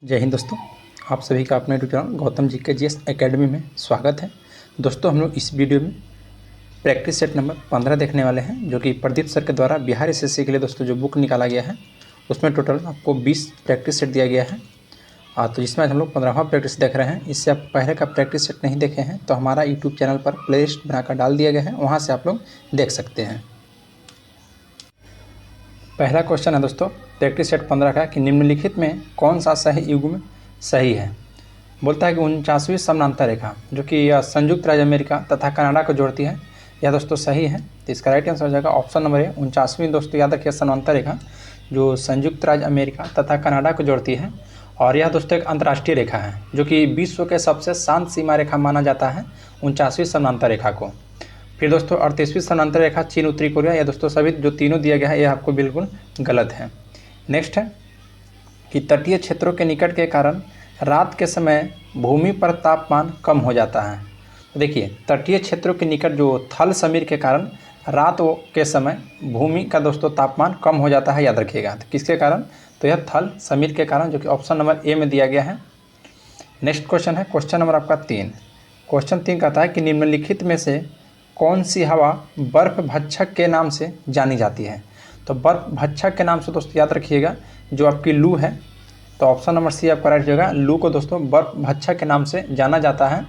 जय हिंद दोस्तों, आप सभी का अपने यूट्यूब चैनल गौतम जी के जीएस एकेडमी में स्वागत है। दोस्तों, हम लोग इस वीडियो में प्रैक्टिस सेट नंबर 15 देखने वाले हैं, जो कि प्रदीप सर के द्वारा बिहार एसएससी के लिए दोस्तों जो बुक निकाला गया है उसमें टोटल आपको 20 प्रैक्टिस सेट दिया गया है। तो जिसमें आज हम लोग 15वां प्रैक्टिस देख रहे हैं। इससे आप पहले का प्रैक्टिस सेट नहीं देखे हैं तो हमारा यूट्यूब चैनल पर प्ले लिस्ट बनाकर डाल दिया गया है, वहाँ से आप लोग देख सकते हैं। पहला क्वेश्चन है दोस्तों प्रैक्टिस सेट 15 का कि निम्नलिखित में कौन सा सही युग्म सही है। बोलता है कि 49वीं समानांतर रेखा जो कि यह संयुक्त राज्य अमेरिका तथा कनाडा को जोड़ती है, यह दोस्तों सही है। तो इसका राइट आंसर हो जाएगा ऑप्शन नंबर ए 49वीं। दोस्तों याद रखिए समानांतर रेखा जो संयुक्त राज्य अमेरिका तथा कनाडा को जोड़ती है, और यह दोस्तों एक अंतर्राष्ट्रीय रेखा है जो कि विश्व के सबसे शांत सीमा रेखा माना जाता है 49वीं समानांतर रेखा को। फिर दोस्तों 38वीं समानांतर रेखा चीन उत्तरी कोरिया, यह दोस्तों सभी जो तीनों दिया गया है यह आपको बिल्कुल गलत है। नेक्स्ट है कि तटीय क्षेत्रों के निकट के कारण रात के समय भूमि पर तापमान कम हो जाता है। तो देखिए तटीय क्षेत्रों के निकट जो थल समीर के कारण रात के समय भूमि का दोस्तों तापमान कम हो जाता है, याद रखिएगा। तो किसके कारण? तो यह थल समीर के कारण, जो कि ऑप्शन नंबर ए में दिया गया है। नेक्स्ट क्वेश्चन है क्वेश्चन नंबर आपका 3। क्वेश्चन 3 कहता है कि निम्नलिखित में से कौन सी हवा बर्फ भक्षक के नाम से जानी जाती है। तो बर्फ भक्षक के नाम से दोस्तों याद रखिएगा जो आपकी लू है, तो ऑप्शन नंबर सी आपका राइट हो जाएगा। लू को दोस्तों बर्फ भक्षक के नाम से जाना जाता है।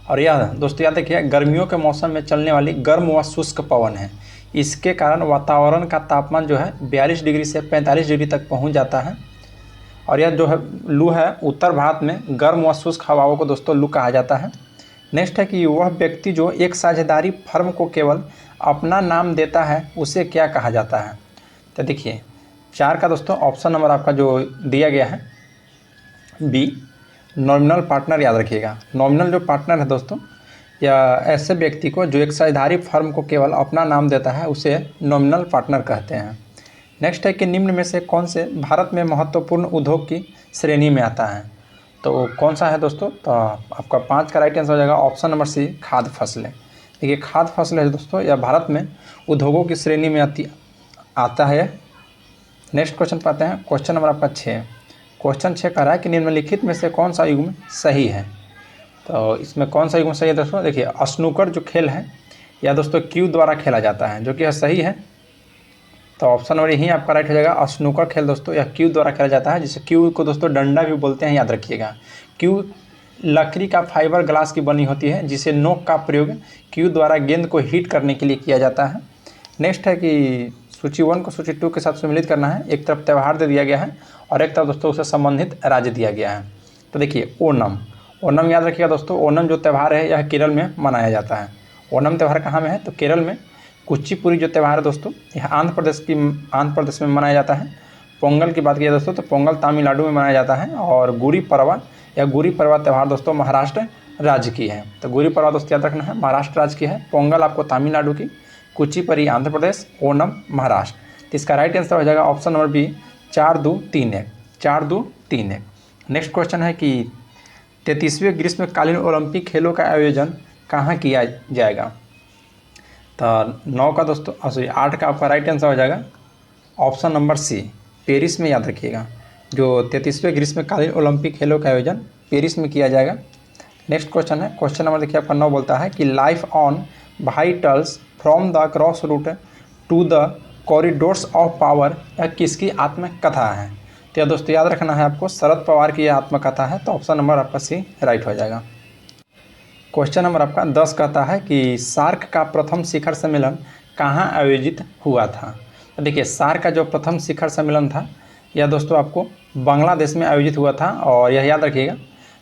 और यह दोस्तों याद रखिए गर्मियों के मौसम में चलने वाली गर्म व शुष्क पवन है। इसके कारण वातावरण का तापमान जो है 42 डिग्री से 45 डिग्री तक पहुँच जाता है। और यह जो है लू है उत्तर भारत में गर्म व शुष्क हवाओं को दोस्तों लू कहा जाता है। नेक्स्ट है कि वह व्यक्ति जो एक साझेदारी फर्म को केवल अपना नाम देता है उसे क्या कहा जाता है। तो देखिए 4 का दोस्तों ऑप्शन नंबर आपका जो दिया गया है बी नॉमिनल पार्टनर, याद रखिएगा। नॉमिनल जो पार्टनर है दोस्तों या ऐसे व्यक्ति को जो एक साझेदारी फर्म को केवल अपना नाम देता है उसे नॉमिनल पार्टनर कहते हैं। नेक्स्ट है कि निम्न में से कौन से भारत में महत्वपूर्ण उद्योग की श्रेणी में आता है। तो कौन सा है दोस्तों? तो आपका 5 का राइट आंसर हो जाएगा ऑप्शन नंबर सी खाद्य फसलें। देखिए खाद्य फसलें दोस्तों यह भारत में उद्योगों की श्रेणी में आता है। नेक्स्ट क्वेश्चन पाते हैं क्वेश्चन नंबर आपका 6। क्वेश्चन 6 कह रहा है कि निम्नलिखित में से कौन सा युग्म सही है। तो इसमें कौन सा युग्म सही है दोस्तों? देखिए स्नूकर जो खेल है यह दोस्तों क्यू द्वारा खेला जाता है, जो कि यह सही है। तो ऑप्शन नंबर यही आपका राइट हो जाएगा। स्नूकर खेल दोस्तों यह क्यू द्वारा खेला जाता है, जिसे क्यू को दोस्तों डंडा भी बोलते हैं, याद रखिएगा। क्यू लकड़ी का फाइबर ग्लास की बनी होती है जिसे नोक का प्रयोग क्यू द्वारा गेंद को हीट करने के लिए किया जाता है। नेक्स्ट है कि सूची 1 को सूची 2 के साथ सम्मिलित करना है। एक तरफ त्यौहार दे दिया गया है और एक तरफ दोस्तों उसे संबंधित राज्य दिया गया है। तो देखिए ओणम याद रखिएगा दोस्तों। ओणम जो त्यौहार है यह केरल में मनाया जाता है। ओणम त्यौहार कहाँ में है? तो केरल में। कुचिपुड़ी जो त्यौहार है दोस्तों यह आंध्र प्रदेश में मनाया जाता है। पोंगल की बात की जाए दोस्तों तो पोंगल तमिलनाडु में मनाया जाता है। और गुड़ी पड़वा त्यौहार दोस्तों महाराष्ट्र राज्य की है। तो गुड़ी पड़वा दोस्तों याद रखना है महाराष्ट्र राज्य की है। पोंगल आपको तमिलनाडु की, कुचिपुड़ी आंध्र प्रदेश, ओणम महाराष्ट्र। तो इसका राइट आंसर हो जाएगा option number B 4-2-3-1। 4-2-3-1। Next question है कि 33वें ग्रीष्मकालीन ओलंपिक खेलों का आयोजन कहाँ किया जाएगा। तो 9 का दोस्तों 8 का आपका राइट आंसर हो जाएगा ऑप्शन नंबर सी पेरिस में, याद रखिएगा। जो 33वें ग्रीष्मकालीन ओलंपिक खेलों का आयोजन पेरिस में किया जाएगा। नेक्स्ट क्वेश्चन है क्वेश्चन नंबर देखिए आपका 9 बोलता है कि life on vitals from the cross route to the corridors of power यह किसकी आत्मकथा है। तो यह दोस्तों याद रखना है आपको शरद पवार की यह आत्मकथा है। तो ऑप्शन नंबर आपका सी राइट हो जाएगा। क्वेश्चन नंबर आपका 10 कहता है कि सार्क का प्रथम शिखर सम्मेलन कहाँ आयोजित हुआ था। तो देखिए सार्क का जो प्रथम शिखर सम्मेलन था यह दोस्तों आपको बांग्लादेश में आयोजित हुआ था। और यह याद रखिएगा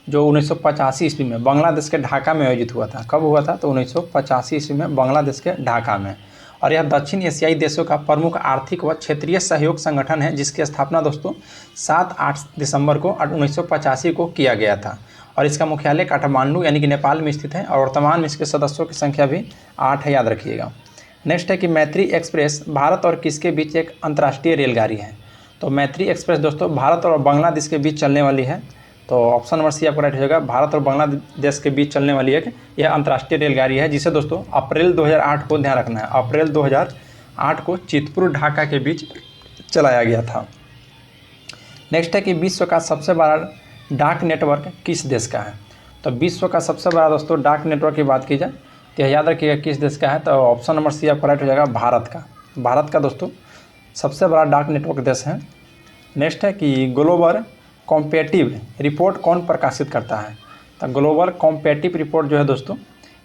जो 1985 ईस्वी में बांग्लादेश के ढाका में आयोजित हुआ था। कब हुआ था? तो 1985 ईस्वी में बांग्लादेश के ढाका में। और यह दक्षिण एशियाई देशों का प्रमुख आर्थिक व क्षेत्रीय सहयोग संगठन है, जिसकी स्थापना दोस्तों 7-8 दिसंबर को 1985 को किया गया था। और इसका मुख्यालय काठमांडू यानी कि नेपाल में स्थित है। और वर्तमान में इसके सदस्यों की संख्या भी 8 है, याद रखिएगा। नेक्स्ट है कि मैत्री एक्सप्रेस भारत और किसके बीच एक अंतर्राष्ट्रीय रेलगाड़ी है। तो मैत्री एक्सप्रेस दोस्तों भारत और बांग्लादेश के बीच चलने वाली है। तो ऑप्शन नंबर सी आपको राइट हो जाएगा। भारत और बांग्लादेश के बीच चलने वाली एक यह अंतर्राष्ट्रीय रेलगाड़ी है, जिसे दोस्तों अप्रैल 2008 को ध्यान रखना है, अप्रैल 2008 को चितपुर ढाका के बीच चलाया गया था। नेक्स्ट है कि विश्व का सबसे बड़ा डाक नेटवर्क किस देश का है। तो विश्व का सबसे बड़ा दोस्तों डाक नेटवर्क की बात की जाए तो याद रखिएगा किस देश का है, तो ऑप्शन नंबर सी आपका राइट हो जाएगा, भारत का। भारत का दोस्तों सबसे बड़ा डाक नेटवर्क देश है। नेक्स्ट है कि ग्लोबल कॉम्पिटिटिव रिपोर्ट कौन प्रकाशित करता है। तो ग्लोबल कॉम्पिटिटिव रिपोर्ट जो है दोस्तों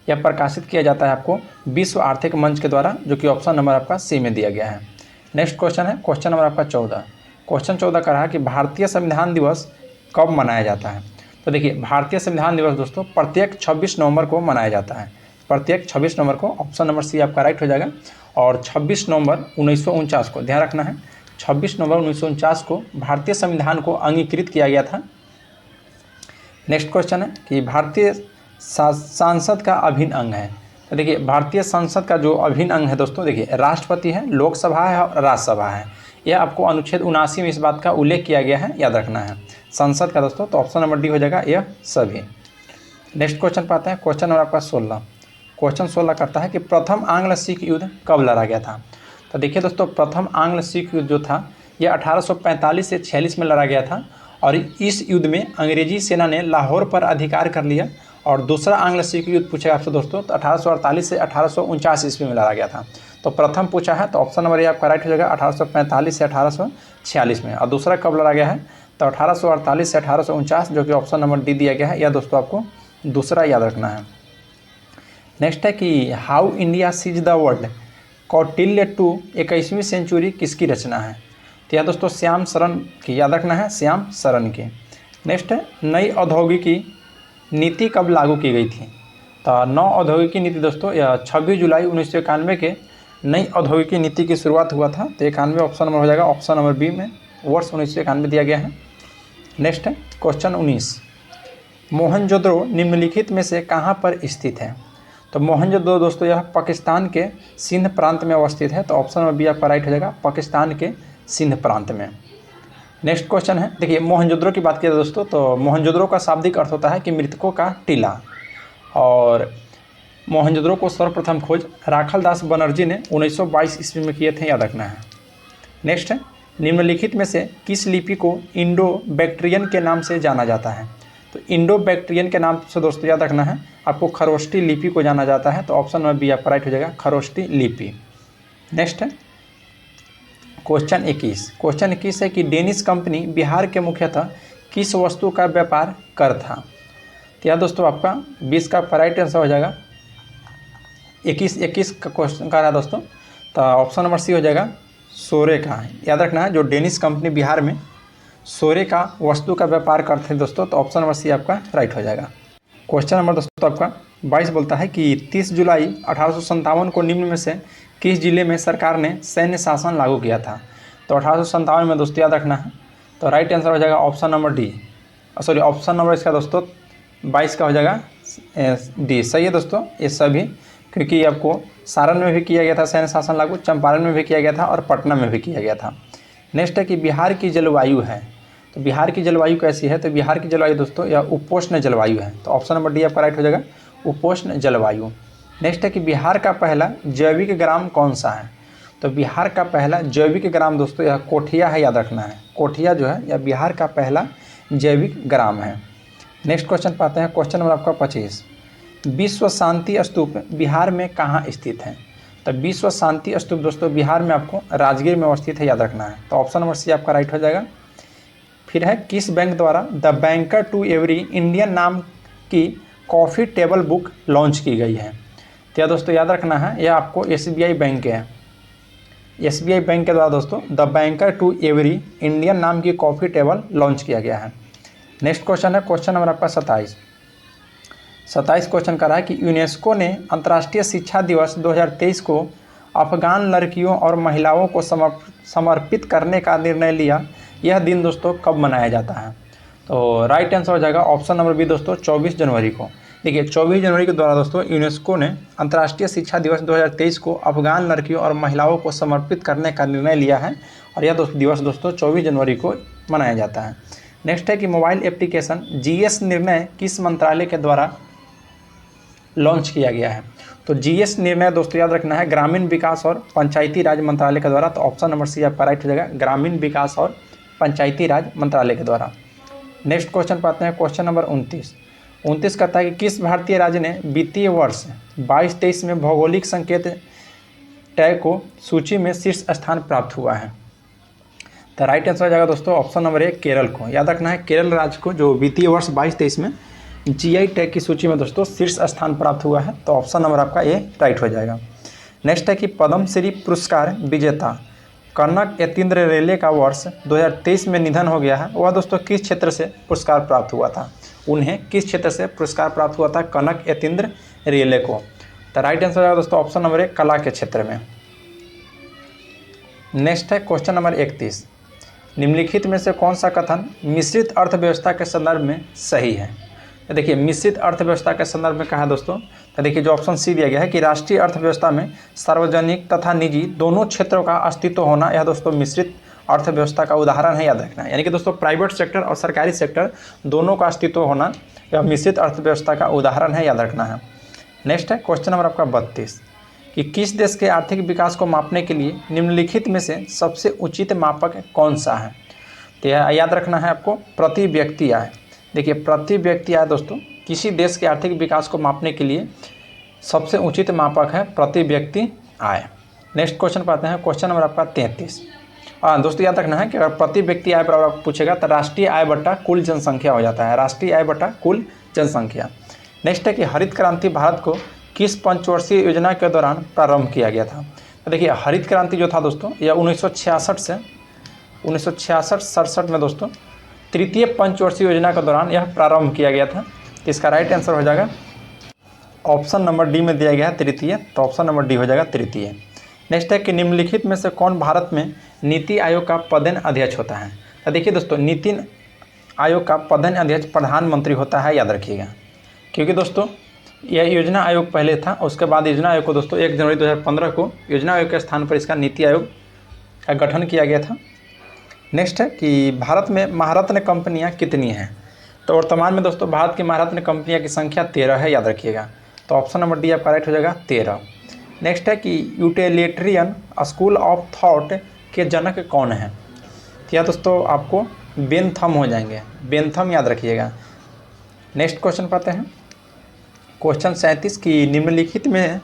यह प्रकाशित किया जाता है आपको विश्व आर्थिक मंच के द्वारा, जो कि ऑप्शन नंबर आपका सी में दिया गया है। नेक्स्ट क्वेश्चन है क्वेश्चन नंबर आपका 14। क्वेश्चन 14 का रहा कि भारतीय संविधान दिवस कब मनाया जाता है। तो देखिए भारतीय संविधान दिवस दोस्तों प्रत्येक 26 नवंबर को मनाया जाता है, प्रत्येक 26 नवंबर को। ऑप्शन नंबर सी आपका राइट हो जाएगा। और 26 नवंबर 1949 को, ध्यान रखना है 26 नवंबर 1949 को भारतीय संविधान को अंगीकृत किया गया था। नेक्स्ट क्वेश्चन है कि भारतीय संसद का अभिन्न अंग है। तो देखिए भारतीय संसद का जो अभिन्न अंग है दोस्तों, देखिए राष्ट्रपति है, लोकसभा है और राज्यसभा है। यह आपको अनुच्छेद 79 में इस बात का उल्लेख किया गया है, याद रखना है संसद का दोस्तों। तो ऑप्शन नंबर डी हो जाएगा यह सभी। नेक्स्ट क्वेश्चन पाते हैं क्वेश्चन नंबर आपका 16। क्वेश्चन 16 करता है कि प्रथम आंग्ल सिख युद्ध कब लड़ा गया था। तो देखिए दोस्तों प्रथम आंग्ल सिख युद्ध जो था यह 1845 से 46 में लड़ा गया था और इस युद्ध में अंग्रेजी सेना ने लाहौर पर अधिकार कर लिया। और दूसरा आंग्ल सिख युद्ध पूछा आपसे दोस्तों तो 1848 से 1849 ईस्वी में लड़ा गया था। तो प्रथम पूछा है तो ऑप्शन नंबर ये आपका राइट हो जाएगा 1845 से 1846 में। और दूसरा कब लड़ा गया है तो 1848 से 1849, जो कि ऑप्शन नंबर डी दिया गया है। यह दोस्तों आपको दूसरा याद रखना है। नेक्स्ट है कि how India sees the world Kautilya to 21वीं सेंचुरी किसकी रचना है। तो यह दोस्तों श्याम सरन की, याद रखना है श्याम सरन की। नेक्स्ट है नई औद्योगिकी नीति कब लागू की गई थी। तो नौ औद्योगिकी नीति दोस्तों यह 26 जुलाई 1991 के नई औद्योगिकी नीति की शुरुआत हुआ था। तो 91 ऑप्शन नंबर हो जाएगा, ऑप्शन नंबर बी में वर्ष 1991 दिया गया है। नेक्स्ट है क्वेश्चन 19। मोहनजोदड़ो निम्नलिखित में से कहाँ पर स्थित है। तो मोहनजोदड़ो दोस्तों यह पाकिस्तान के सिंध प्रांत में अवस्थित है। तो ऑप्शन नंबर बी आपका राइट हो जाएगा, पाकिस्तान के सिंध प्रांत में। नेक्स्ट क्वेश्चन है, देखिए मोहनजोदड़ो की बात किया दोस्तों तो मोहनजोदड़ो का शाब्दिक अर्थ होता है कि मृतकों का टीला। और मोहनजोदड़ो को सर्वप्रथम खोज राखल दास बनर्जी ने 1922 ईस्वी में किए थे, याद रखना है। नेक्स्ट है निम्नलिखित में से किस लिपि को इंडो बैक्ट्रियन के नाम से जाना जाता है। तो इंडो बैक्ट्रियन के नाम से दोस्तों याद रखना है आपको खरोष्टी लिपि को जाना जाता है। तो ऑप्शन नंबर बी आपका राइट हो जाएगा, खरोष्टी लिपि। नेक्स्ट है क्वेश्चन 21। क्वेश्चन 21 है कि डेनिश कंपनी बिहार के मुख्यतः किस वस्तु का व्यापार कर था। तो यह दोस्तों आपका 20 का राइट आंसर हो जाएगा। 21 का क्वेश्चन का रहा दोस्तों, तो ऑप्शन नंबर सी हो जाएगा, सोरे का। याद रखना है जो डेनिश कंपनी बिहार में सोरे का वस्तु का व्यापार करते हैं दोस्तों। तो ऑप्शन नंबर सी आपका राइट हो जाएगा। क्वेश्चन नंबर दोस्तों आपका 22 बोलता है कि 30 जुलाई 1857 को निम्न में से किस जिले में सरकार ने सैन्य शासन लागू किया था। तो 1857 में दोस्तों याद रखना है। तो राइट आंसर हो जाएगा option number D, sorry option number इसका दोस्तों 22 का हो जाएगा डी। सही है दोस्तों ये सभी, क्योंकि आपको सारण में भी किया गया था सैन्य शासन लागू, चंपारण में भी किया गया था और पटना में भी किया गया था। नेक्स्ट है कि बिहार की जलवायु है। तो बिहार की जलवायु कैसी है। तो बिहार की जलवायु दोस्तों यह उपोष्ण जलवायु है। तो ऑप्शन नंबर डी आपका राइट हो जाएगा, उपोष्ण जलवायु। नेक्स्ट है कि बिहार का पहला जैविक ग्राम कौन सा है। तो बिहार का पहला जैविक ग्राम दोस्तों यह कोठिया है, याद रखना है। कोठिया जो है यह बिहार का पहला जैविक ग्राम है। नेक्स्ट क्वेश्चन पाते हैं क्वेश्चन नंबर आपका 25। विश्व शांति स्तूप बिहार में कहाँ स्थित है। तो विश्व शांति स्तूप दोस्तों बिहार में आपको राजगीर में अवस्थित है, याद रखना है। तो ऑप्शन नंबर सी आपका राइट हो जाएगा। फिर है किस बैंक द्वारा the banker to every Indian नाम की कॉफ़ी टेबल बुक लॉन्च की गई है। तो यह दोस्तों याद रखना है यह आपको SBI बैंक है। SBI बैंक के द्वारा दोस्तों the banker to every Indian नाम की कॉफ़ी टेबल लॉन्च किया गया है। नेक्स्ट क्वेश्चन है क्वेश्चन नंबर आपका 27 क्वेश्चन कर रहा है कि यूनेस्को ने अंतर्राष्ट्रीय शिक्षा दिवस 2023 को अफगान लड़कियों और महिलाओं को समर्पित करने का निर्णय लिया। यह दिन दोस्तों कब मनाया जाता है। तो राइट आंसर हो जाएगा ऑप्शन नंबर बी दोस्तों 24 जनवरी को। देखिए 24 जनवरी के द्वारा दोस्तों यूनेस्को ने अंतर्राष्ट्रीय शिक्षा दिवस 2023 को अफगान लड़कियों और महिलाओं को समर्पित करने का निर्णय लिया है और यह दिवस दोस्तों 24 जनवरी को मनाया जाता है। नेक्स्ट है कि मोबाइल एप्लीकेशन GS निर्णय किस मंत्रालय के द्वारा लॉन्च किया गया है। तो GS निर्णय दोस्तों याद रखना है ग्रामीण विकास और पंचायती राज मंत्रालय के द्वारा। तो ऑप्शन नंबर सी आपका राइट हो जाएगा, ग्रामीण विकास और पंचायती राज मंत्रालय के द्वारा। नेक्स्ट क्वेश्चन पाते हैं, क्वेश्चन नंबर 29 कहता है कि किस भारतीय राज्य ने वित्तीय वर्ष 22-23 में भौगोलिक संकेत टैग को सूची में शीर्ष स्थान प्राप्त हुआ है। तो राइट आंसर हो जाएगा दोस्तों ऑप्शन नंबर 1 केरल को। याद रखना है केरल राज्य को जो वित्तीय वर्ष 22-23 में जीआई टैग की सूची में दोस्तों शीर्ष स्थान प्राप्त हुआ है। तो ऑप्शन नंबर आपका ए राइट हो जाएगा। नेक्स्ट है कि पद्मश्री पुरस्कार विजेता कनक यतीन्द्र रेले का वर्ष 2023 में निधन हो गया है। वह दोस्तों किस क्षेत्र से पुरस्कार प्राप्त हुआ था? उन्हें किस क्षेत्र से पुरस्कार प्राप्त हुआ था कनक यतीन्द्र रेले को? तो राइट आंसर हो जाएगा दोस्तों ऑप्शन नंबर 1 कला के क्षेत्र में। नेक्स्ट है क्वेश्चन नंबर 31, निम्नलिखित में से कौन सा कथन मिश्रित अर्थव्यवस्था के संदर्भ में सही है? तो देखिए मिश्रित अर्थव्यवस्था के संदर्भ में कहा है दोस्तों, तो देखिए जो ऑप्शन सी दिया गया है कि राष्ट्रीय अर्थव्यवस्था में सार्वजनिक तथा निजी दोनों क्षेत्रों का अस्तित्व होना, यह दोस्तों मिश्रित अर्थव्यवस्था का उदाहरण है। याद रखना है, यानी कि दोस्तों प्राइवेट सेक्टर और सरकारी सेक्टर दोनों का अस्तित्व होना यह मिश्रित अर्थव्यवस्था का उदाहरण है। याद रखना है। नेक्स्ट है क्वेश्चन नंबर आपका 32 कि किस देश के आर्थिक विकास को मापने के लिए निम्नलिखित में से सबसे उचित मापक कौन सा है? तो याद रखना है आपको प्रति व्यक्ति आय। देखिए प्रति व्यक्ति आय दोस्तों किसी देश के आर्थिक विकास को मापने के लिए सबसे उचित मापक है प्रति व्यक्ति आय। नेक्स्ट क्वेश्चन पाते हैं, क्वेश्चन नंबर आपका 33। दोस्तों याद रखना है कि अगर प्रति व्यक्ति आय पर आप पूछेगा तो राष्ट्रीय आय बटा कुल जनसंख्या हो जाता है, राष्ट्रीय आय बटा कुल जनसंख्या। नेक्स्ट है कि हरित क्रांति भारत को किस पंचवर्षीय योजना के दौरान प्रारंभ किया गया था? तो देखिए हरित क्रांति जो था दोस्तों यह 1966 से 1966-67 में दोस्तों तृतीय पंचवर्षीय योजना के दौरान यह प्रारंभ किया गया था। तो इसका राइट आंसर हो जाएगा ऑप्शन नंबर डी में दिया गया है तृतीय, तो ऑप्शन नंबर डी हो जाएगा तृतीय। नेक्स्ट है कि निम्नलिखित में से कौन भारत में नीति आयोग का पदेन अध्यक्ष होता है? तो देखिए दोस्तों नीति आयोग का पदेन अध्यक्ष प्रधानमंत्री होता है। याद रखिएगा, क्योंकि दोस्तों यह योजना आयोग पहले था, उसके बाद योजना आयोग को दोस्तों 1 जनवरी 2015 को योजना आयोग के स्थान पर इसका नीति आयोग का गठन किया गया था। नेक्स्ट है कि भारत में महारत्न कंपनियां कितनी हैं? तो वर्तमान में दोस्तों भारत की महारत्न कंपनियां की संख्या 13 है। याद रखिएगा, तो ऑप्शन नंबर डी आपका राइट हो जाएगा 13। नेक्स्ट है कि यूटिलिटेरियन स्कूल ऑफ थॉट के जनक कौन है? तो यह दोस्तों आपको बेंथम हो जाएंगे, बेंथम याद रखिएगा। नेक्स्ट क्वेश्चन पाते हैं, क्वेश्चन 37 की निम्नलिखित में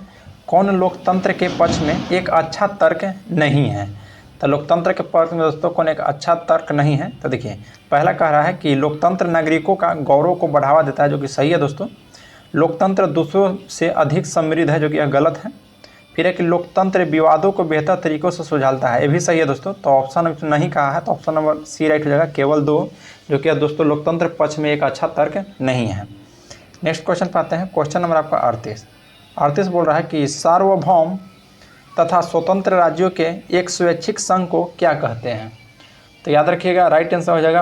कौन लोकतंत्र के पक्ष में एक अच्छा तर्क नहीं है? तो लोकतंत्र के पक्ष में दोस्तों कौन एक अच्छा तर्क नहीं है? तो देखिए पहला कह रहा है कि लोकतंत्र नागरिकों का गौरव को बढ़ावा देता है, जो कि सही है दोस्तों। लोकतंत्र दूसरों से अधिक समृद्ध है, जो कि यह गलत है। फिर है कि लोकतंत्र विवादों को बेहतर तरीक़ों से सुलझाता है, ये भी सही है दोस्तों। तो ऑप्शन नहीं कहा है, तो ऑप्शन नंबर सी राइट हो जाएगा केवल 2, जो कि दोस्तों लोकतंत्र पक्ष में एक अच्छा तर्क नहीं है। नेक्स्ट क्वेश्चन पाते हैं, क्वेश्चन नंबर आपका 38 बोल रहा है कि सार्वभौम तथा स्वतंत्र राज्यों के एक स्वैच्छिक संघ को क्या कहते हैं? तो याद रखिएगा राइट आंसर हो जाएगा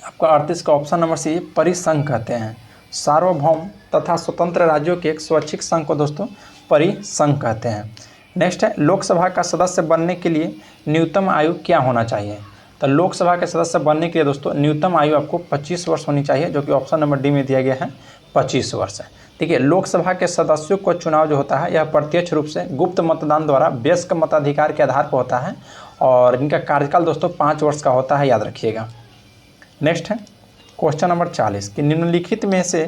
आपका 38 का ऑप्शन नंबर सी परिसंघ कहते हैं। सार्वभौम तथा स्वतंत्र राज्यों के एक स्वैच्छिक संघ को दोस्तों परिसंघ कहते हैं। नेक्स्ट है लोकसभा का सदस्य बनने के लिए न्यूनतम आयु क्या होना चाहिए? तो लोकसभा के सदस्य बनने के लिए दोस्तों न्यूनतम आयु आपको 25 वर्ष होनी चाहिए, जो कि ऑप्शन नंबर डी में दिया गया है 25 वर्ष है। देखिए लोकसभा के सदस्यों को चुनाव जो होता है यह प्रत्यक्ष रूप से गुप्त मतदान द्वारा वयस्क मताधिकार के आधार पर होता है, और इनका कार्यकाल दोस्तों 5 वर्ष का होता है। याद रखिएगा। नेक्स्ट है क्वेश्चन नंबर 40 कि निम्नलिखित में से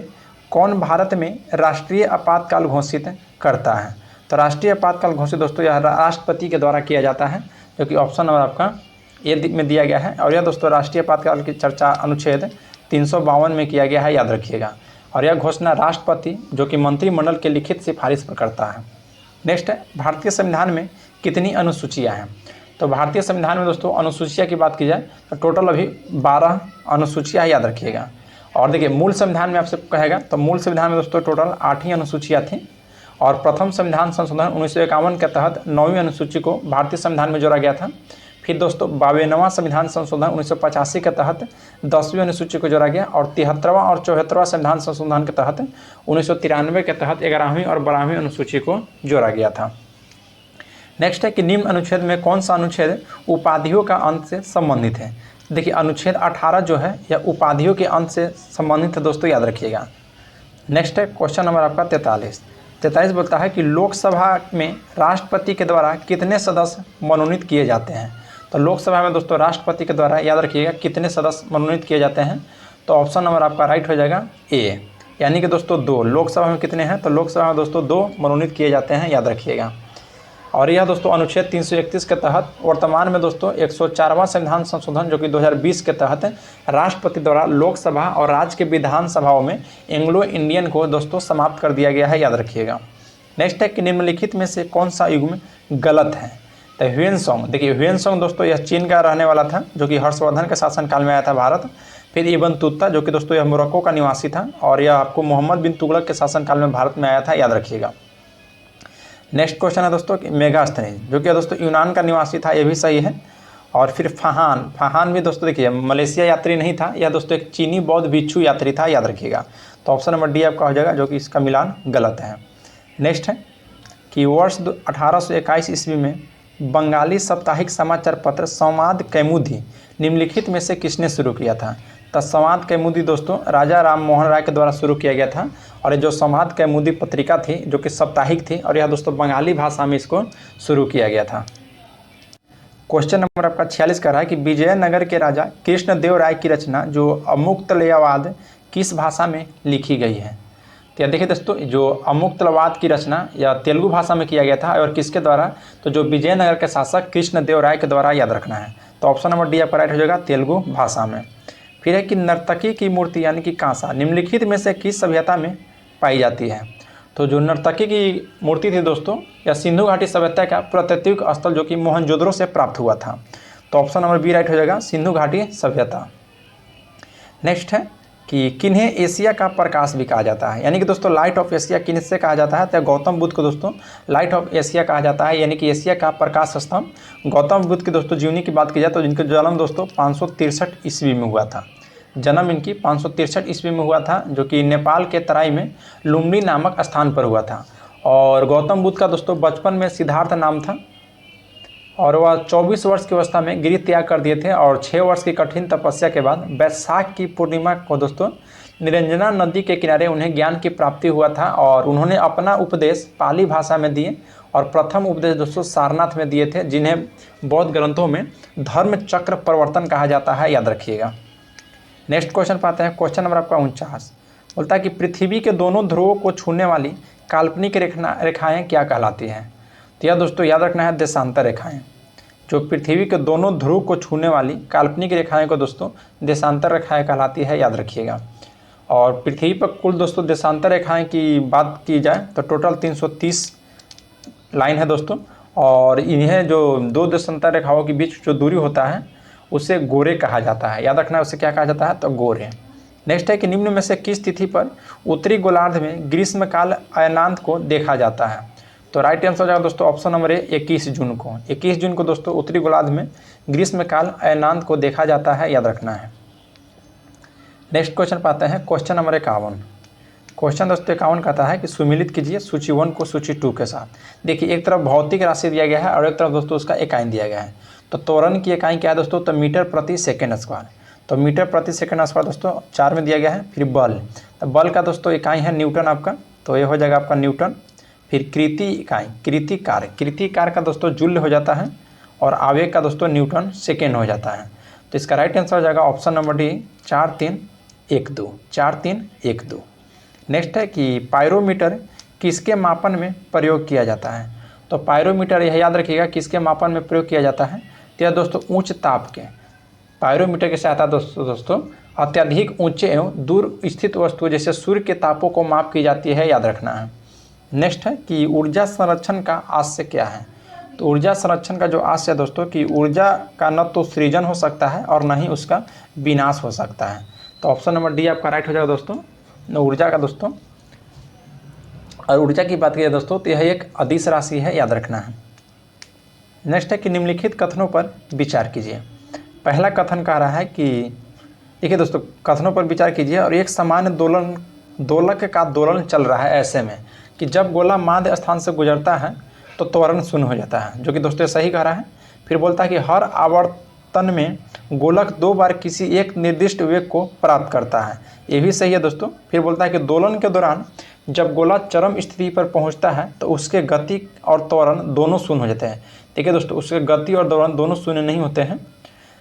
कौन भारत में राष्ट्रीय आपातकाल घोषित करता है? तो राष्ट्रीय आपातकाल घोषित दोस्तों यह राष्ट्रपति के द्वारा किया जाता है, जो कि ऑप्शन नंबर आपका ए में दिया गया है। और यह दोस्तों राष्ट्रीय आपातकाल की चर्चा अनुच्छेद 352 में किया गया है। याद रखिएगा, और यह घोषणा राष्ट्रपति जो कि मंत्रिमंडल के लिखित सिफारिश पर करता है। नेक्स्ट है भारतीय संविधान में कितनी अनुसूचियाँ हैं? तो भारतीय संविधान में दोस्तों अनुसूचियाँ की बात की जाए तो टोटल अभी 12 अनुसूचियाँ याद रखिएगा। और देखिए मूल संविधान में आपसे कहेगा तो मूल संविधान में दोस्तों टोटल 8 ही अनुसूचियाँ थी, और प्रथम संविधान संशोधन 1951 के तहत 9वीं अनुसूची को भारतीय संविधान में जोड़ा गया था। फिर दोस्तों 52वां संविधान संशोधन 1985 के तहत 10वीं अनुसूची को जोड़ा गया, और 73वां और 74वां संविधान संशोधन के तहत 1993 के तहत 11वीं और 12वीं अनुसूची को जोड़ा गया था। नेक्स्ट है कि निम्न अनुच्छेद में कौन सा अनुच्छेद उपाधियों का अंत से संबंधित है? देखिए अनुच्छेद 18 जो है यह उपाधियों के अंत से संबंधित है दोस्तों, याद रखिएगा। नेक्स्ट है क्वेश्चन नंबर आपका 43 बोलता है कि लोकसभा में राष्ट्रपति के द्वारा कितने सदस्य मनोनीत किए जाते हैं? तो लोकसभा में दोस्तों राष्ट्रपति के द्वारा याद रखिएगा कितने सदस्य मनोनीत किए जाते हैं, तो ऑप्शन नंबर आपका राइट हो जाएगा ए, यानी कि दोस्तों 2। लोकसभा में कितने हैं, तो लोकसभा में दोस्तों 2 मनोनीत किए जाते हैं, याद रखिएगा। और यह दोस्तों अनुच्छेद 331 के तहत वर्तमान में दोस्तों 104वां संविधान संशोधन जो कि 2020 के तहत राष्ट्रपति द्वारा लोकसभा और राज्य के विधानसभाओं में एंग्लो इंडियन को दोस्तों समाप्त कर दिया गया है, याद रखिएगा। नेक्स्ट है कि निम्नलिखित में से कौन सा युग्म गलत है, तो ह्वेनसांग। देखिए ह्वेनसांग दोस्तों यह चीन का रहने वाला था जो कि हर्षवर्धन के शासनकाल में आया था भारत। फिर इब्न तुत्ता जो कि दोस्तों यह मोरक्को का निवासी था, और यह आपको मोहम्मद बिन तुगलक के शासनकाल में भारत में आया था, याद रखिएगा। नेक्स्ट क्वेश्चन है दोस्तों कि मेगास्थनीज जो कि दोस्तों यूनान का निवासी था, ये भी सही है। और फिर फहान भी दोस्तों देखिए मलेशिया यात्री नहीं था, यह दोस्तों एक चीनी बौद्ध भिक्षु यात्री था, याद रखिएगा। तो ऑप्शन नंबर डी आपका हो जाएगा, जो कि इसका मिलान गलत है। नेक्स्ट है कि वर्ष 1821 ईस्वी में बंगाली साप्ताहिक समाचार पत्र संवाद कौमुदी निम्नलिखित में से किसने शुरू किया था, तो संवाद कौमुदी दोस्तों राजा राम मोहन राय के द्वारा शुरू किया गया था। और ये जो संवाद कौमुदी पत्रिका थी जो कि साप्ताहिक थी, और यह दोस्तों बंगाली भाषा में इसको शुरू किया गया था। क्वेश्चन नंबर आपका 46 का रहा है कि विजयनगर के राजा कृष्णदेव राय की रचना जो अमुक्तलवाद किस भाषा में लिखी गई है, तो यह देखिए दोस्तों जो अमुक्तलवाद की रचना या तेलुगु भाषा में किया गया था, और किसके द्वारा, तो जो विजयनगर के शासक कृष्णदेव राय के द्वारा, याद रखना है। तो ऑप्शन नंबर डी आपका राइट हो जाएगा, तेलुगु भाषा में। फिर है कि नर्तकी की मूर्ति यानी कि कांसा निम्नलिखित में से किस सभ्यता में पाई जाती है, तो जो नर्तकी की मूर्ति थी दोस्तों यह सिंधु घाटी सभ्यता का प्रत्यात्विक स्थल जो कि मोहनजोदड़ो से प्राप्त हुआ था। तो ऑप्शन नंबर बी राइट हो जाएगा, सिंधु घाटी सभ्यता। नेक्स्ट है कि किन्हें एशिया का प्रकाश भी कहा जाता है, यानी कि दोस्तों लाइट ऑफ एशिया किनसे कहा जाता है, तो गौतम बुद्ध को दोस्तों लाइट ऑफ एशिया कहा जाता है, यानी कि एशिया का प्रकाश स्तंभ। गौतम बुद्ध की दोस्तों जीवनी की बात की जाए तो जिनका जन्म दोस्तों 563 ईस्वी में हुआ था, जन्म इनकी 563 ईस्वी में हुआ था, जो कि नेपाल के तराई में लुम्बिनी नामक स्थान पर हुआ था। और गौतम बुद्ध का दोस्तों बचपन में सिद्धार्थ नाम था, और वह 24 वर्ष की अवस्था में गृह त्याग कर दिए थे, और 6 वर्ष की कठिन तपस्या के बाद वैशाख की पूर्णिमा को दोस्तों निरंजना नदी के किनारे उन्हें ज्ञान की प्राप्ति हुआ था, और उन्होंने अपना उपदेश पाली भाषा में दिए, और प्रथम उपदेश दोस्तों सारनाथ में दिए थे, जिन्हें बौद्ध ग्रंथों में धर्म चक्र प्रवर्तन कहा जाता है, याद रखिएगा। नेक्स्ट क्वेश्चन पाते हैं, क्वेश्चन नंबर आपका 49 बोलता है कि पृथ्वी के दोनों ध्रुवों को छूने वाली काल्पनिक रेखाएं क्या कहलाती हैं, तो यह दोस्तों याद रखना है देशांतर रेखाएं। जो पृथ्वी के दोनों ध्रुव को छूने वाली काल्पनिक रेखाएं को दोस्तों देशांतर रेखाएं कहलाती है, याद रखिएगा। और पृथ्वी पर कुल दोस्तों देशांतर रेखाएं की बात की जाए तो टोटल 330 लाइन है दोस्तों, और इन्हें जो 2 देशांतर रेखाओं के बीच जो दूरी होता है उसे गोरे कहा जाता है, याद रखना है उसे क्या कहा जाता है, तो गोरे। नेक्स्ट है कि निम्न में से किस तिथि पर उत्तरी गोलार्ध में ग्रीष्मकाल अयनांत को देखा जाता है, तो राइट आंसर हो जाएगा दोस्तों ऑप्शन नंबर ए 21 जून को। 21 जून को दोस्तों उत्तरी गोलार्ध में ग्रीष्मकाल अयनांत को देखा जाता है, याद रखना है। नेक्स्ट क्वेश्चन पाते हैं, क्वेश्चन नंबर 51। क्वेश्चन दोस्तों 51 कहता है कि सुमिलित कीजिए सूची 1 को सूची 2 के साथ। देखिए एक तरफ भौतिक राशि दिया गया है और एक तरफ दोस्तों उसका इकाई दिया गया है। तो त्वरण की इकाई क्या है दोस्तों, तो मीटर प्रति सेकेंड स्क्वायर। तो मीटर प्रति सेकेंड स्क्वायर दोस्तों 4 में दिया गया है। फिर बल, तो बल का दोस्तों इकाई है न्यूटन आपका, तो ये हो जाएगा आपका न्यूटन। फिर कृति इकाई कृति कार्य का दोस्तों जूल हो जाता है, और आवेग का दोस्तों न्यूटन सेकेंड हो जाता है। तो इसका राइट आंसर हो जाएगा ऑप्शन नंबर डी 4 3 1 2 4 3 1 2। नेक्स्ट है कि पायरोमीटर किसके मापन में प्रयोग किया जाता है, तो पायरोमीटर यह याद रखिएगा किसके मापन में प्रयोग किया जाता है, तो यह दोस्तों उच्च ताप के पायरोमीटर की सहायता दोस्तों अत्यधिक ऊंचे एवं दूर स्थित वस्तु जैसे सूर्य के तापों को माप की जाती है, याद रखना है। नेक्स्ट है कि ऊर्जा संरक्षण का आशय क्या है, तो ऊर्जा संरक्षण का जो आशय है दोस्तों कि ऊर्जा का न तो सृजन हो सकता है और न ही उसका विनाश हो सकता है। तो ऑप्शन नंबर डी आपका राइट हो जाएगा दोस्तों, ऊर्जा का दोस्तों। और ऊर्जा की बात करें दोस्तों तो यह एक अदिश राशि है, याद रखना है। नेक्स्ट है कि निम्नलिखित कथनों पर विचार कीजिए। पहला कथन कह रहा है कि देखिए दोस्तों कथनों पर विचार कीजिए, और एक सामान्य दोलक का दोलन चल रहा है ऐसे में कि जब गोला माध्य स्थान से गुजरता है तो त्वरण शून्य हो जाता है, जो कि दोस्तों सही कह रहा है। फिर बोलता है कि हर आवर्तन में गोलक 2 बार किसी एक निर्दिष्ट वेग को प्राप्त करता है, ये भी सही है दोस्तों। फिर बोलता है कि दोलन के दौरान जब गोला चरम स्थिति पर पहुंचता है तो उसके गति और त्वरण दोनों शून्य हो जाते हैं। देखिए दोस्तों, उसके गति और त्वरण दोनों शून्य नहीं होते हैं,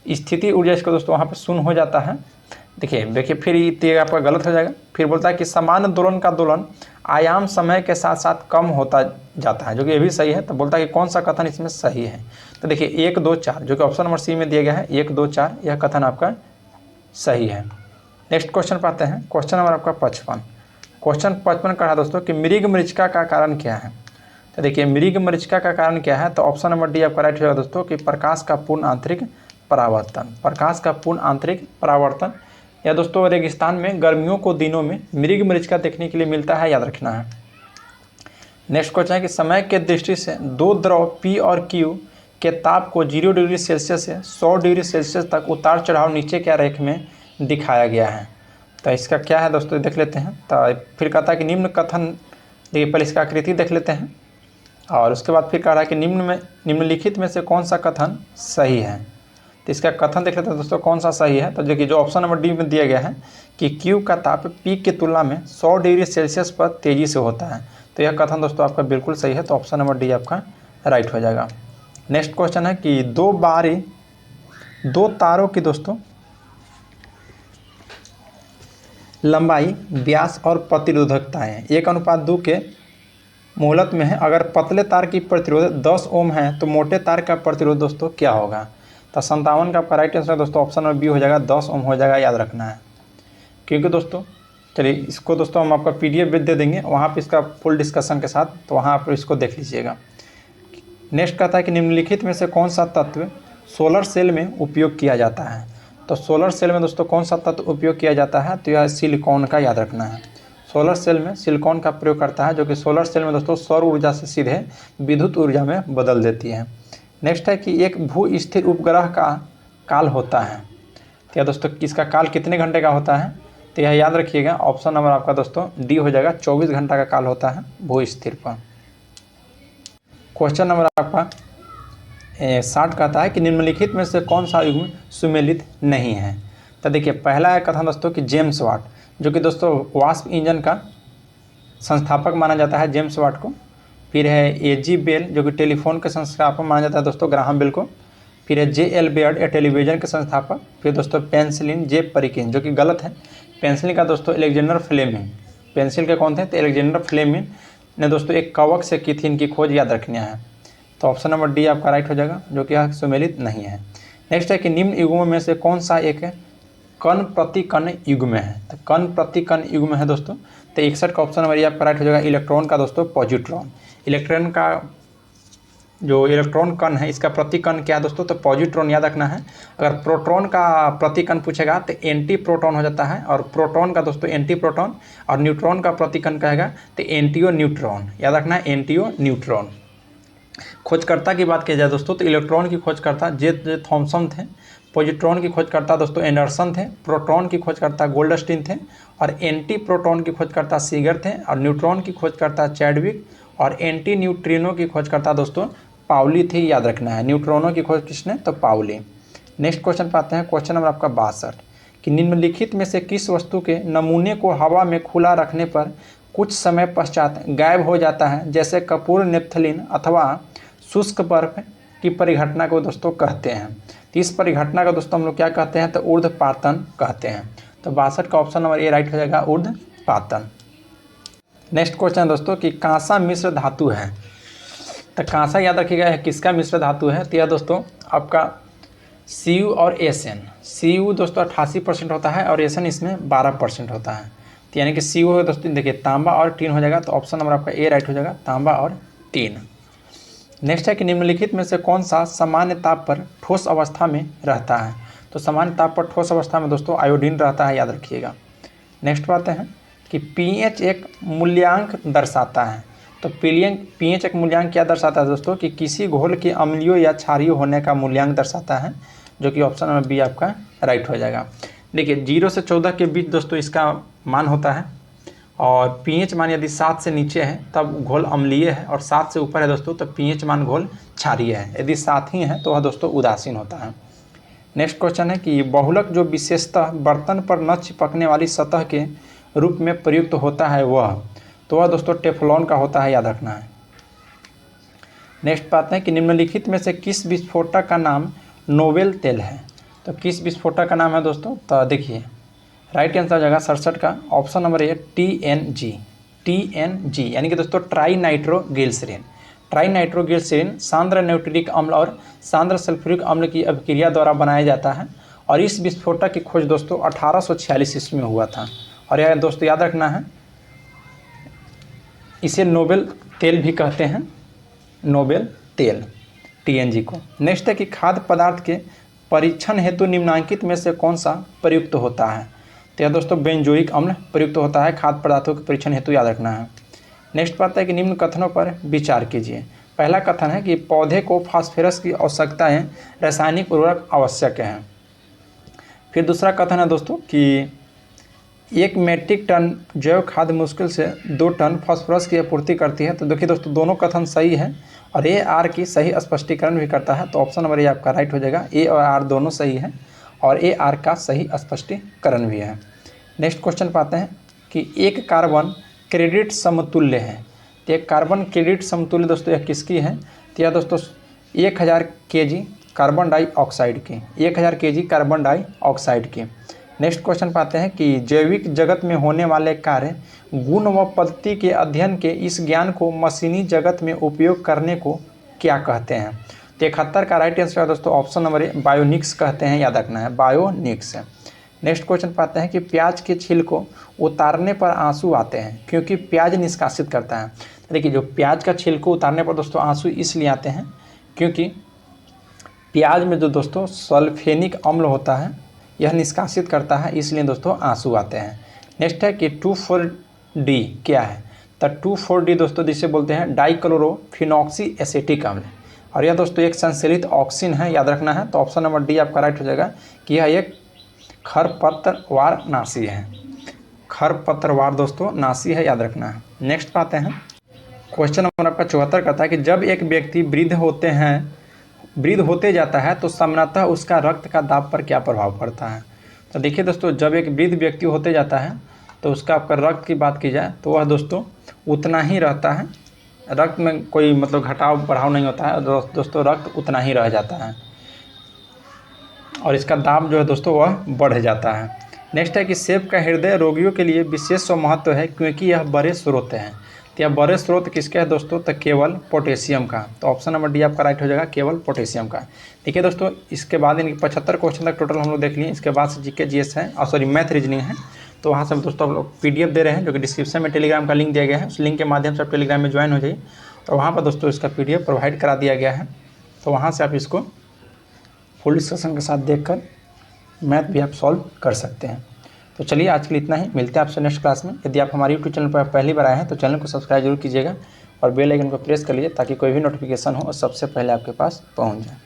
स्थिति ऊर्जा इसका दोस्तों वहाँ पे शून्य हो जाता है। देखिए फिर ये आपका गलत हो जाएगा। फिर बोलता है कि सामान्य दोलन का दोलन आयाम समय के साथ साथ कम होता जाता है, जो कि ये भी सही है। तो बोलता है कि कौन सा कथन इसमें सही है। तो देखिए 1, 2, 4 जो कि ऑप्शन नंबर सी में दिया गया है, 1, 2, 4 यह कथन आपका सही है। नेक्स्ट क्वेश्चन पर आते हैं, क्वेश्चन नंबर आपका 55। क्वेश्चन 55 का है दोस्तों कि मृग मरीचिका का कारण क्या है। तो देखिए मृग मरीचिका का कारण क्या है, तो ऑप्शन नंबर डी आपका राइट होगा दोस्तों कि प्रकाश का पूर्ण आंतरिक परावर्तन। प्रकाश का पूर्ण आंतरिक परावर्तन या दोस्तों रेगिस्तान में गर्मियों को दिनों में मृग मरीचिका देखने के लिए मिलता है, याद रखना है। नेक्स्ट क्वेश्चन है कि समय के दृष्टि से दो द्रव P और Q के ताप को 0 डिग्री सेल्सियस से 100 डिग्री सेल्सियस तक उतार चढ़ाव नीचे के रेख में दिखाया गया है। तो इसका क्या है दोस्तों, देख लेते हैं। तो फिर कहता है कि निम्न कथन, देखिए पहले इसका आकृति देख लेते हैं और उसके बाद फिर कह रहा है कि निम्नलिखित में से कौन सा कथन सही है। तो इसका कथन देख लेते हैं दोस्तों कौन सा सही है। तो देखिए जो ऑप्शन नंबर डी में दिया गया है कि Q का ताप P की तुलना में 100 डिग्री सेल्सियस पर तेज़ी से होता है, तो यह कथन दोस्तों आपका बिल्कुल सही है। तो ऑप्शन नंबर डी आपका राइट हो जाएगा। नेक्स्ट क्वेश्चन है कि दो तारों की दोस्तों लंबाई, व्यास और प्रतिरोधकताएँ 1:2 के मोहलत में है। अगर पतले तार की प्रतिरोध 10 ओम है तो मोटे तार का प्रतिरोध दोस्तों क्या होगा। तो 57 का आपका राइट आंसर है दोस्तों ऑप्शन नंबर बी हो जाएगा, 10 ओम हो जाएगा, याद रखना है। क्योंकि दोस्तों चलिए इसको दोस्तों हम आपका PDF भी दे देंगे वहाँ पे इसका फुल डिस्कशन के साथ, तो वहाँ आप इसको देख लीजिएगा। नेक्स्ट कहता है कि निम्नलिखित में से कौन सा तत्व सोलर सेल में उपयोग किया जाता है। तो सोलर सेल में दोस्तों कौन सा तत्व उपयोग किया जाता है, तो यह सिलिकॉन का, याद रखना है। सोलर सेल में सिलिकॉन का प्रयोग करता है, जो कि सोलर सेल में दोस्तों सौर ऊर्जा से सीधे विद्युत ऊर्जा में बदल देती है। नेक्स्ट है कि एक भू स्थिर उपग्रह का काल होता है। तो यह दोस्तों इसका काल कितने घंटे का होता है, तो यह याद रखिएगा ऑप्शन नंबर आपका दोस्तों डी हो जाएगा, 24 घंटा का काल होता है भू स्थिर पर। क्वेश्चन नंबर आपका 60 कहता है कि निम्नलिखित में से कौन सा युग्म सुमेलित नहीं है। तो देखिए पहला है कथन दोस्तों कि जेम्स वाट, जो कि दोस्तों वास्प इंजन का संस्थापक माना जाता है जेम्स वाट को। फिर है A.G. बेल, जो कि टेलीफोन के संस्थापक माना जाता है दोस्तों ग्राहम बेल को। फिर है J.L. बेयर्ड, टेलीविज़न के संस्थापक। फिर दोस्तों पेंसिलिन J. परिकिन, जो कि गलत है। पेंसिलिन का दोस्तों अलेक्जेंडर फ्लेमिंग, पेंसिल के कौन थे, तो अलेक्जेंडर फ्लेमिंग ने दोस्तों एक कवक से की थी इनकी खोज, याद रखनी है। तो ऑप्शन नंबर डी आपका राइट हो जाएगा, जो कि यह सुमेलित नहीं है। नेक्स्ट है कि निम्न युग्मों में से कौन सा एक कण प्रति कण युग्म है। तो कण प्रति कण युग्म है दोस्तों, तो 61 का ऑप्शन नंबर ये आपका राइट हो जाएगा। इलेक्ट्रॉन का दोस्तों पॉजिट्रॉन, इलेक्ट्रॉन का जो इलेक्ट्रॉन कण है इसका प्रति कण क्या है दोस्तों, तो पॉजिट्रॉन, याद रखना है। अगर प्रोटॉन का प्रति कण पूछेगा तो एंटी प्रोटॉन हो जाता है, और प्रोटॉन का दोस्तों एंटी प्रोटॉन, और न्यूट्रॉन का प्रति कण कहेगा तो एंटीओ न्यूट्रॉन, याद रखना है, एंटीओ न्यूट्रॉन। खोजकर्ता की बात की जाए दोस्तों तो इलेक्ट्रॉन की खोजकर्ता जे थॉमसन थे, पॉजिट्रॉन की खोजकर्ता दोस्तों एंडरसन थे, प्रोटॉन की खोजकर्ता गोल्डस्टीन थे, और एंटी प्रोटॉन की खोजकर्ता सीगर थे, और न्यूट्रॉन की खोजकर्ता चैडविक, और एंटी न्यूट्रिनो की खोजकर्ता दोस्तों पाउली थी, याद रखना है। न्यूट्रॉनों की खोज किसने, तो पाउली। नेक्स्ट क्वेश्चन पर आते हैं, क्वेश्चन नंबर आपका 62 कि निम्नलिखित में से किस वस्तु के नमूने को हवा में खुला रखने पर कुछ समय पश्चात गायब हो जाता है, जैसे कपूर, नेप्थलीन अथवा शुष्क बर्फ की परिघटना को दोस्तों कहते हैं। तो इस परिघटना का दोस्तों हम लोग क्या कहते हैं, तो ऊर्ध्वपातन कहते हैं। तो 62 का ऑप्शन नंबर ए राइट हो जाएगा, ऊर्ध्वपातन। नेक्स्ट क्वेश्चन है दोस्तों कि कांसा मिश्र धातु है। तो कांसा याद रखिएगा है किसका मिश्र धातु है, तो यह दोस्तों आपका Cu और Sn। Cu दोस्तों 88% होता है और Sn इसमें 12% होता है। तो यानी कि Cu दोस्तों देखिए तांबा और टीन हो जाएगा, तो ऑप्शन नंबर आपका ए राइट हो जाएगा, तांबा और टीन। नेक्स्ट है कि निम्नलिखित में से कौन सा सामान्य ताप पर ठोस अवस्था में रहता है। तो सामान्य ताप पर ठोस अवस्था में दोस्तों आयोडीन रहता है, याद रखिएगा। नेक्स्ट बात है कि pH एक मूल्यांक दर्शाता है। तो pH एक मूल्यांक क्या दर्शाता है दोस्तों, कि किसी घोल के अम्लीय या क्षारीय होने का मूल्यांक दर्शाता है, जो कि ऑप्शन नंबर बी आपका राइट हो जाएगा। देखिए 0 से 14 के बीच दोस्तों इसका मान होता है, और pH मान यदि 7 से नीचे है तब घोल अम्लीय है, और 7 से ऊपर है दोस्तों तो pH मान घोल क्षारीय है। यदि 7 ही है तो वह दोस्तों उदासीन होता है। नेक्स्ट क्वेश्चन है कि बहुलक जो विशेषतः बर्तन पर न चिपकने वाली सतह के रूप में प्रयुक्त होता है वह। तो वह दोस्तों टेफ्लॉन का होता है, याद रखना है। नेक्स्ट पाते हैं कि निम्नलिखित में से किस विस्फोटक का नाम नोबेल तेल है। तो किस विस्फोटक का नाम है दोस्तों, तो देखिए राइट आंसर जगह 67 का option number A TNG। TNG यानी कि दोस्तों ट्राई नाइट्रोग्लिसरीन। ट्राई नाइट्रोग्लिसरीन सांद्र न्यूट्रिक अम्ल और सांद्र सल्फ्यूरिक अम्ल की अभिक्रिया द्वारा बनाया जाता है और इस विस्फोटक की खोज दोस्तों 1846 ईस्वी में हुआ था। और यह दोस्तों याद रखना है, इसे नोबेल तेल भी कहते हैं, नोबेल तेल TNG को। नेक्स्ट है कि खाद्य पदार्थ के परीक्षण हेतु निम्नांकित में से कौन सा प्रयुक्त होता है। तो यह दोस्तों बेंजोइक अम्ल प्रयुक्त होता है खाद्य पदार्थों के परीक्षण हेतु, याद रखना है। नेक्स्ट बात है कि निम्न कथनों पर विचार कीजिए। पहला कथन है कि पौधे को फास्फोरस की आवश्यकताएं रासायनिक उर्वरक आवश्यक हैं। फिर दूसरा कथन है दोस्तों कि 1 मीट्रिक टन जैव खाद्य मुश्किल से 2 टन फास्फोरस की आपूर्ति करती है। तो देखिए दोस्तों दोनों कथन सही है और AR की सही स्पष्टीकरण भी करता है। तो ऑप्शन नंबर ए आपका राइट हो जाएगा, A और R दोनों सही है और AR का सही स्पष्टीकरण भी है। नेक्स्ट क्वेश्चन पाते हैं कि एक कार्बन क्रेडिट समतुल्य है। तो एक कार्बन क्रेडिट समतुल्य दोस्तों यह किसकी है, तो यह दोस्तों 1000 kg कार्बन डाइऑक्साइड की, 1000 kg कार्बन डाइऑक्साइड की। नेक्स्ट क्वेश्चन पाते हैं कि जैविक जगत में होने वाले कार्य गुण व पद्धति के अध्ययन के इस ज्ञान को मशीनी जगत में उपयोग करने को क्या कहते हैं। तो 71 का राइट आंसर है दोस्तों ऑप्शन नंबर ए बायोनिक्स कहते हैं, याद रखना है, बायोनिक्स। नेक्स्ट क्वेश्चन पाते हैं कि प्याज के छील को उतारने पर आंसू आते हैं क्योंकि प्याज निष्कासित करता है। देखिए जो प्याज का छील को उतारने पर दोस्तों आंसू इसलिए आते हैं क्योंकि प्याज में जो दोस्तों सल्फेनिक अम्ल होता है यह निष्कासित करता है, इसलिए दोस्तों आंसू आते हैं। नेक्स्ट है कि 2,4-D क्या है। तो 2,4-D दोस्तों जिसे बोलते हैं डाइक्लोरोफिनॉक्सी एसिटिक अम्ल और यह दोस्तों एक संश्लेषित ऑक्सीन है, याद रखना है। तो ऑप्शन नंबर डी आपका राइट हो जाएगा कि यह एक खरपतवार नाशी है, खरपतवार दोस्तों नाशी है, याद रखना है। नेक्स्ट पाते हैं क्वेश्चन नंबर आपका 74 कहता है कि जब एक व्यक्ति वृद्ध होते जाता है तो सामान्यतः उसका रक्त का दाब पर क्या प्रभाव पड़ता है। तो देखिए दोस्तों जब एक वृद्ध व्यक्ति होते जाता है तो उसका आपका रक्त की बात की जाए तो वह दोस्तों उतना ही रहता है, रक्त में कोई मतलब घटाव बढ़ाव नहीं होता है दोस्तों, रक्त उतना ही रह जाता है और इसका दाब जो है दोस्तों वह बढ़ जाता है। नेक्स्ट है कि सेब का हृदय रोगियों के लिए विशेष महत्व है क्योंकि यह बड़े स्रोत हैं। तो यह बड़े स्रोत किसके है दोस्तों, तो केवल पोटेशियम का। तो ऑप्शन नंबर डी आपका राइट हो जाएगा, केवल पोटेशियम का। देखिए दोस्तों इसके बाद इनके 75 क्वेश्चन तक टोटल हम लोग देख लिए। इसके बाद से GK GS है और मैथ रीजनिंग है। तो वहाँ से दोस्तों हम लोग PDF दे रहे हैं जो कि डिस्क्रिप्शन में टेलीग्राम का लिंक दिया गया है, उस लिंक के माध्यम से आप टेलीग्राम में ज्वाइन हो जाइए और वहाँ पर दोस्तों इसका PDF प्रोवाइड करा दिया गया है। तो वहाँ से आप इसको फुल डिस्कशन के साथ देखकर मैथ भी आप सॉल्व कर सकते हैं। तो चलिए आज के लिए इतना ही, मिलते हैं आपसे नेक्स्ट क्लास में। यदि आप हमारे YouTube चैनल पर पहली बार आए हैं तो चैनल को सब्सक्राइब जरूर कीजिएगा और बेल आइकन को प्रेस कर लीजिए ताकि कोई भी नोटिफिकेशन हो और सबसे पहले आपके पास पहुंच जाए।